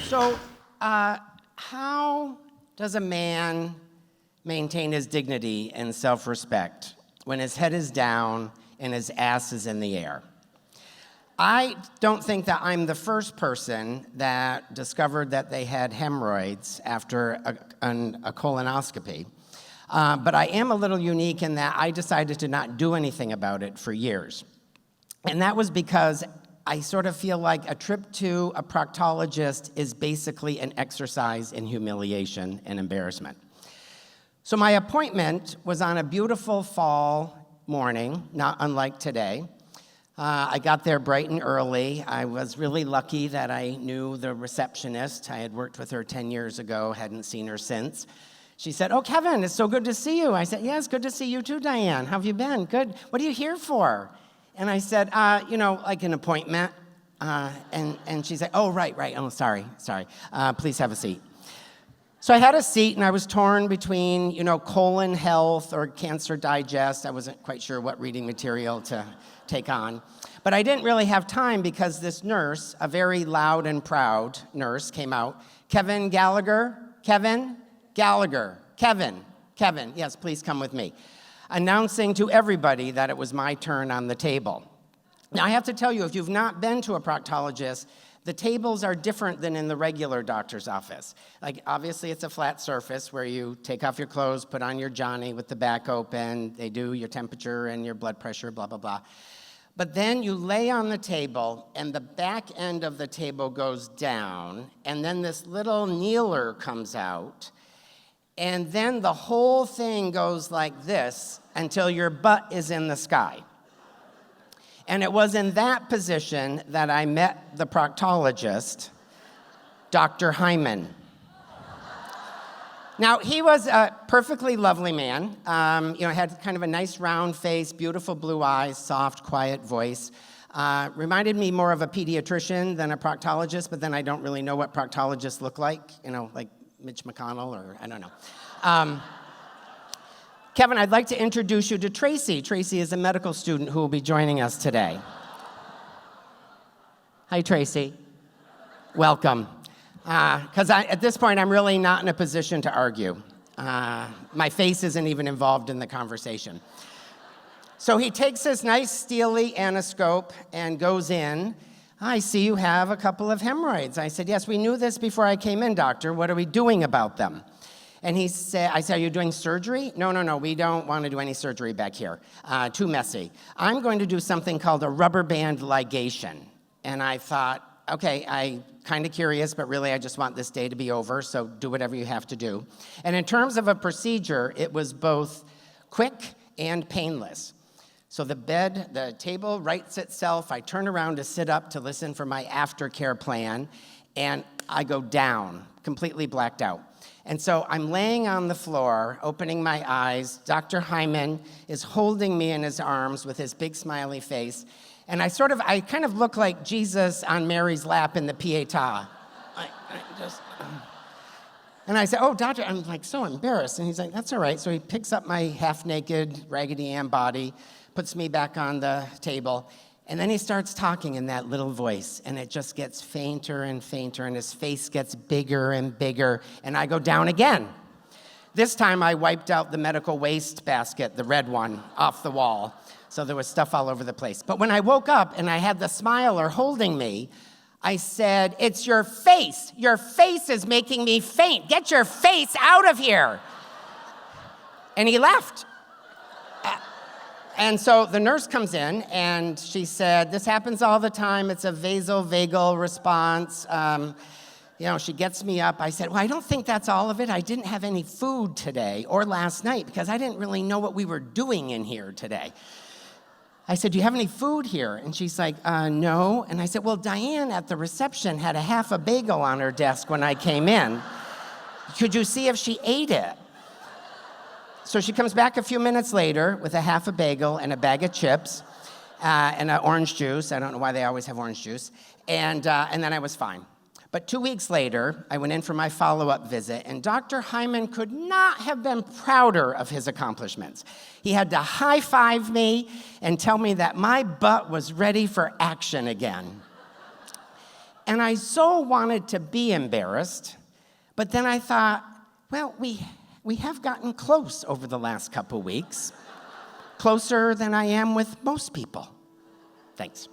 So, how does a man maintain his dignity and self-respect when his head is down and his ass is in the air? I don't think that I'm the first person that discovered that they had hemorrhoids after a colonoscopy. But I am a little unique in that I decided to not do anything about it for years. And that was because I sort of feel like a trip to a proctologist is basically an exercise in humiliation and embarrassment. So my appointment was on a beautiful fall morning, not unlike today. I got there bright and early. I was really lucky that I knew the receptionist. I had worked with her 10 years ago, hadn't seen her since. She said, "Oh, Kevin, it's so good to see you." I said, "Yes, good to see you too, Diane. How have you been?" "Good. What are you here for?" And I said, like an appointment. And she said, "Oh, right. Oh, sorry. Please have a seat." So I had a seat, and I was torn between, colon health or cancer digest. I wasn't quite sure what reading material to take on. But I didn't really have time because this nurse, a very loud and proud nurse, came out. "Kevin Gallagher, Kevin Gallagher, Kevin, yes, please come with me," announcing to everybody that it was my turn on the table. Now, I have to tell you, if you've not been to a proctologist, the tables are different than in the regular doctor's office. Like, obviously, it's a flat surface where you take off your clothes, put on your Johnny with the back open, they do your temperature and your blood pressure, blah, blah, blah. But then you lay on the table, and the back end of the table goes down, and then this little kneeler comes out, and then the whole thing goes like this until your butt is in the sky. And it was in that position that I met the proctologist, Dr. Hyman. Now, he was a perfectly lovely man. Had kind of a nice round face, beautiful blue eyes, soft, quiet voice. Reminded me more of a pediatrician than a proctologist, but then I don't really know what proctologists look like, like Mitch McConnell, or I don't know. Kevin, I'd like to introduce you to Tracy. Tracy is a medical student who will be joining us today. Hi, Tracy. Welcome. Because at this point, I'm really not in a position to argue. My face isn't even involved in the conversation. So he takes this nice steely anoscope and goes in. "I see you have a couple of hemorrhoids." I said, "Yes, we knew this before I came in, doctor. What are we doing about them?" And I said, "Are you doing surgery?" No, we don't want to do any surgery back here. Too messy. "I'm going to do something called a rubber band ligation." And I thought, okay, I'm kind of curious, but really I just want this day to be over, so do whatever you have to do. And in terms of a procedure, it was both quick and painless. So the table rights itself. I turn around to sit up to listen for my aftercare plan, and I go down, completely blacked out. And so I'm laying on the floor, opening my eyes. Dr. Hyman is holding me in his arms with his big smiley face. And I kind of look like Jesus on Mary's lap in the Pietà. And I said, "Oh, doctor," I'm like so embarrassed. And he's like, "That's all right." So he picks up my half-naked Raggedy Ann body, puts me back on the table, and then he starts talking in that little voice, and it just gets fainter and fainter, and his face gets bigger and bigger, and I go down again. This time I wiped out the medical waste basket, the red one, off the wall, so there was stuff all over the place. But when I woke up and I had the smiler holding me, I said, "It's your face. Your face is making me faint. Get your face out of here." And he left. And so the nurse comes in, and she said, "This happens all the time. It's a vasovagal response." She gets me up. I said, "Well, I don't think that's all of it. I didn't have any food today or last night because I didn't really know what we were doing in here today." I said, "Do you have any food here?" And she's like, "No." And I said, "Well, Diane at the reception had a half a bagel on her desk when I came in. Could you see if she ate it?" So she comes back a few minutes later with a half a bagel and a bag of chips and an orange juice. I don't know why they always have orange juice. And then I was fine. But 2 weeks later, I went in for my follow-up visit, and Dr. Hyman could not have been prouder of his accomplishments. He had to high-five me and tell me that my butt was ready for action again. And I so wanted to be embarrassed, but then I thought, well, we have gotten close over the last couple weeks, closer than I am with most people. Thanks.